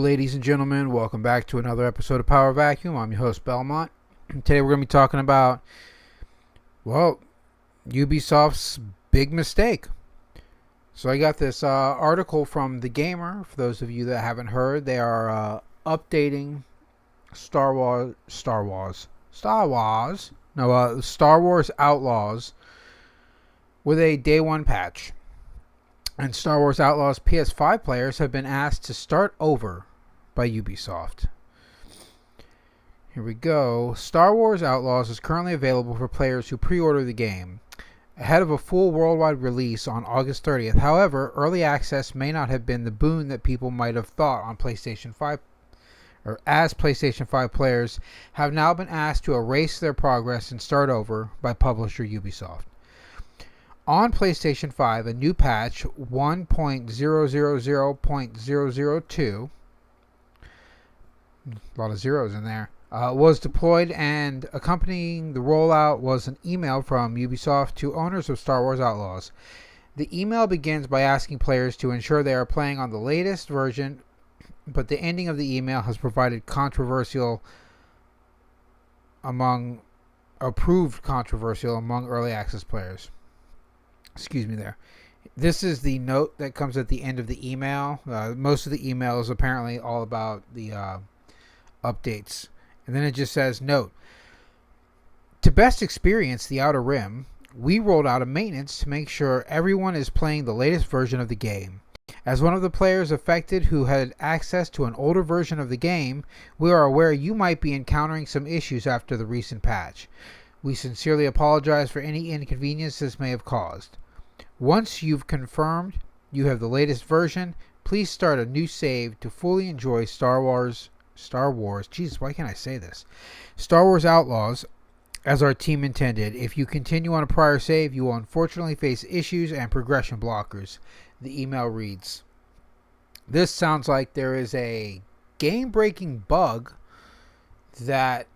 ladies and gentlemen. Welcome back to another episode of Power Vacuum. I'm your host, Belmont. Today we're going to be talking about, Ubisoft's big mistake. So I got this article from The Gamer. For those of you that haven't heard, they are updating Star Wars Outlaws with a day one patch. And Star Wars Outlaws PS5 players have been asked to start over by Ubisoft. Here we go. Star Wars Outlaws is currently available for players who pre-order the game ahead of a full worldwide release on August 30th. However, early access may not have been the boon that people might have thought on PlayStation 5, or as PlayStation 5 players have now been asked to erase their progress and start over by publisher Ubisoft. On PlayStation 5, a new patch 1.000.002, a lot of zeros in there, was deployed, and accompanying the rollout was an email from Ubisoft to owners of Star Wars Outlaws. The email begins by asking players to ensure they are playing on the latest version, but the ending of the email has proved controversial among early access players. Excuse me there. This is the note that comes at the end of the email. Most of the email is apparently all about the updates. And then it just says, note, to best experience the Outer Rim, we rolled out a maintenance to make sure everyone is playing the latest version of the game. As one of the players affected who had access to an older version of the game, we are aware you might be encountering some issues after the recent patch. We sincerely apologize for any inconvenience this may have caused. Once you've confirmed you have the latest version, please start a new save to fully enjoy Star Wars, Jesus, why can't I say this? Star Wars Outlaws, as our team intended. If you continue on a prior save, you will unfortunately face issues and progression blockers. The email reads, this sounds like there is a game-breaking bug that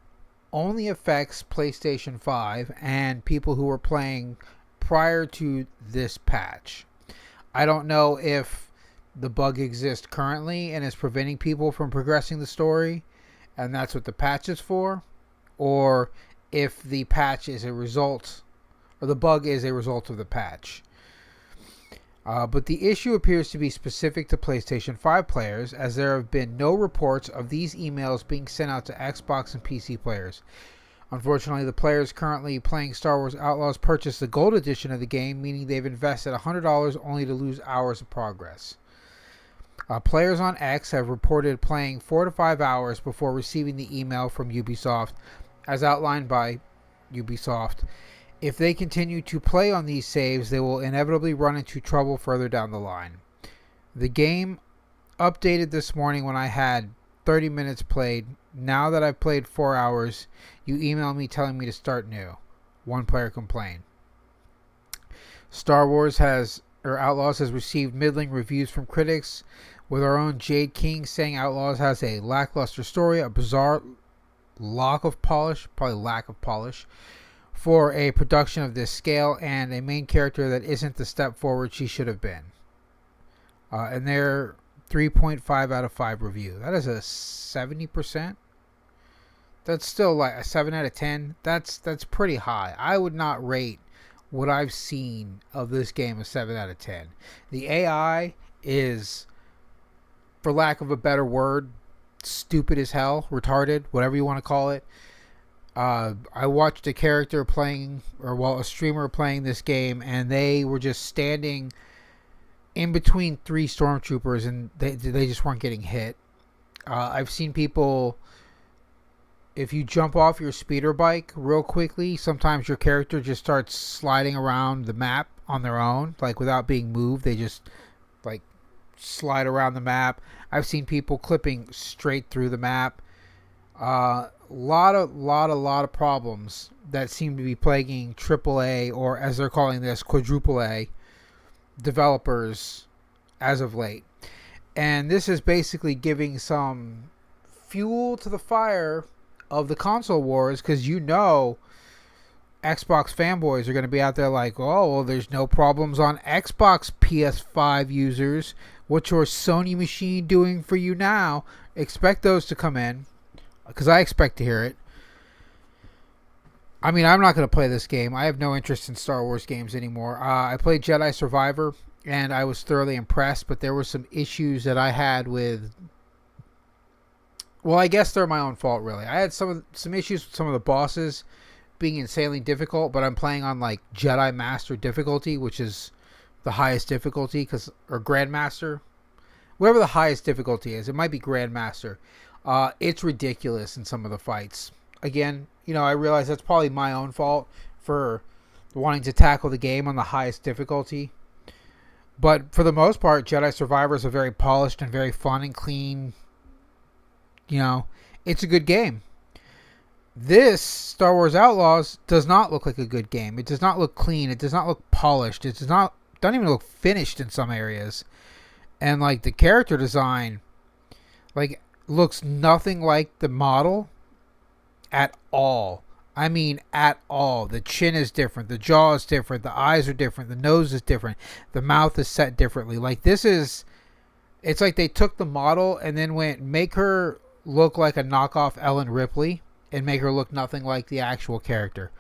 only affects PlayStation 5 and people who were playing prior to this patch. I don't know if the bug exists currently and is preventing people from progressing the story, and that's what the patch is for, or if the patch is a result, or the bug is a result of the patch. But the issue appears to be specific to PlayStation 5 players, as there have been no reports of these emails being sent out to Xbox and PC players. Unfortunately, the players currently playing Star Wars Outlaws purchased the Gold Edition of the game, meaning they've invested $100 only to lose hours of progress. Players on X have reported playing 4 to 5 hours before receiving the email from Ubisoft, as outlined by Ubisoft. If they continue to play on these saves, they will inevitably run into trouble further down the line. The game updated this morning when I had 30 minutes played. Now that I've played 4 hours, you email me telling me to start new. One player complained. Outlaws has received middling reviews from critics, with our own Jade King saying Outlaws has a lackluster story, a bizarre lack of polish for a production of this scale, and a main character that isn't the step forward she should have been. And their 3.5 out of 5 review. That is a 70%. That's still like a 7 out of 10. That's pretty high. I would not rate what I've seen of this game a 7 out of 10. The AI is, for lack of a better word, stupid as hell, retarded, whatever you want to call it. I watched a character a streamer playing this game, and they were just standing in between 3 stormtroopers, and they just weren't getting hit. I've seen people, if you jump off your speeder bike real quickly, sometimes your character just starts sliding around the map on their own, like without being moved. They just like slide around the map. I've seen people clipping straight through the map. Lot of problems that seem to be plaguing AAA, or as they're calling this, quadruple A developers as of late. And this is basically giving some fuel to the fire of the console wars, because Xbox fanboys are going to be out there like, oh, well, there's no problems on Xbox PS5 users. What's your Sony machine doing for you now? Expect those to come in, because I expect to hear it. I mean, I'm not going to play this game. I have no interest in Star Wars games anymore. I played Jedi Survivor, and I was thoroughly impressed, but there were some issues that I had with... Well, I guess they're my own fault, really. I had some issues with some of the bosses being insanely difficult, but I'm playing on like Jedi Master difficulty, which is the highest difficulty, or Grandmaster, whatever the highest difficulty is. It might be Grandmaster. It's ridiculous in some of the fights. Again, I realize that's probably my own fault for wanting to tackle the game on the highest difficulty. But for the most part, Jedi Survivor is a very polished and very fun and clean. It's a good game. This Star Wars Outlaws does not look like a good game. It does not look clean. It does not look polished. It doesn't even look finished in some areas. And like the character design, like looks nothing like the model at all. I mean, at all. The chin is different. The jaw is different. The eyes are different. The nose is different. The mouth is set differently. Like it's like they took the model and then make her look like a knockoff Ellen Ripley and make her look nothing like the actual character.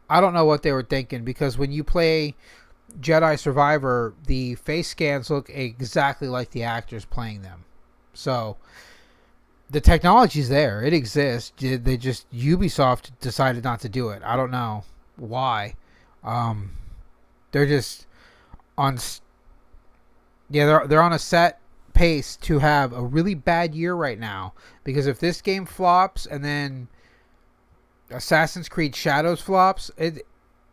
I don't know what they were thinking, because when you play Jedi Survivor, the face scans look exactly like the actors playing them. So the technology's there. It exists. Ubisoft decided not to do it. I don't know why. They're just on... Yeah, they're on a set pace to have a really bad year right now, because if this game flops and then Assassin's Creed Shadows flops, they're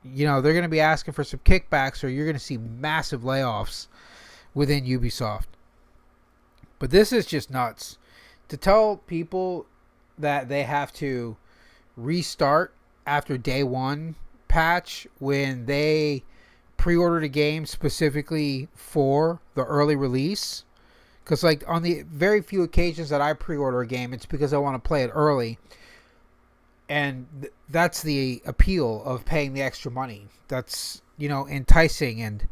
going to be asking for some kickbacks, or you're going to see massive layoffs within Ubisoft. But this is just nuts. To tell people that they have to restart after day one patch when they pre-ordered a game specifically for the early release. Because like on the very few occasions that I pre-order a game, it's because I want to play it early. And that's the appeal of paying the extra money. That's, enticing, and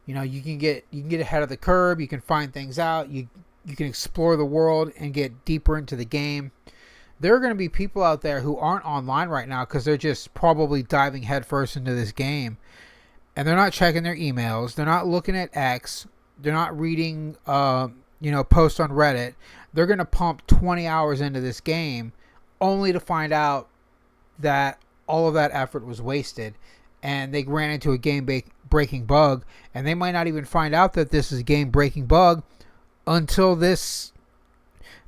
you can get ahead of the curve. You can find things out. You can explore the world and get deeper into the game. There are going to be people out there who aren't online right now because they're just probably diving headfirst into this game, and they're not checking their emails. They're not looking at X. They're not reading posts on Reddit. They're going to pump 20 hours into this game only to find out that all of that effort was wasted, and they ran into a game-breaking bug, and they might not even find out that this is a game-breaking bug until this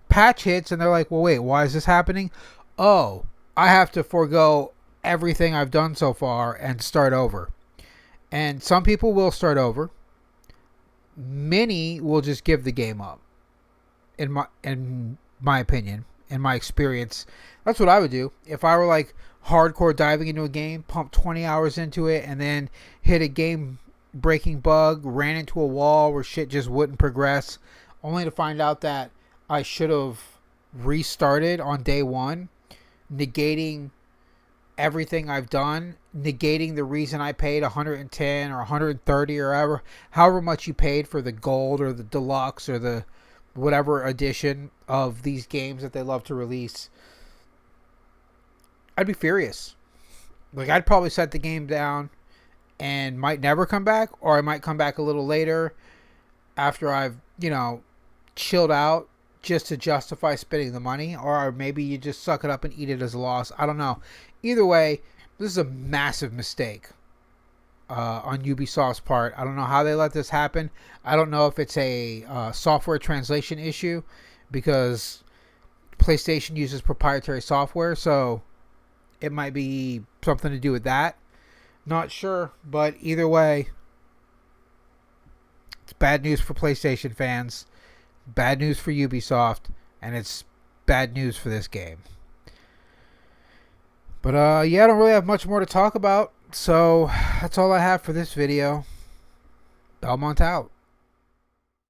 patch hits, and they're like, well, wait, why is this happening? Oh, I have to forego everything I've done so far and start over. And some people will start over. Many will just give the game up. In my opinion, in my experience, that's what I would do. If I were like hardcore diving into a game, pump 20 hours into it, and then hit a game-breaking bug, ran into a wall where shit just wouldn't progress, only to find out that I should have restarted on day one, negating everything I've done, negating the reason I paid $110 or $130 or however much you paid for the gold or the deluxe or the whatever edition of these games that they love to release. I'd be furious. Like, I'd probably set the game down and might never come back, or I might come back a little later after I've, chilled out, just to justify spending the money, or maybe you just suck it up and eat it as a loss. I don't know. Either way, this is a massive mistake on Ubisoft's part. I don't know how they let this happen. I don't know if it's a software translation issue, because PlayStation uses proprietary software, so it might be something to do with that. Not sure, but either way, it's bad news for PlayStation fans, bad news for Ubisoft, and it's bad news for this game. But I don't really have much more to talk about, so that's all I have for this video. Belmont out.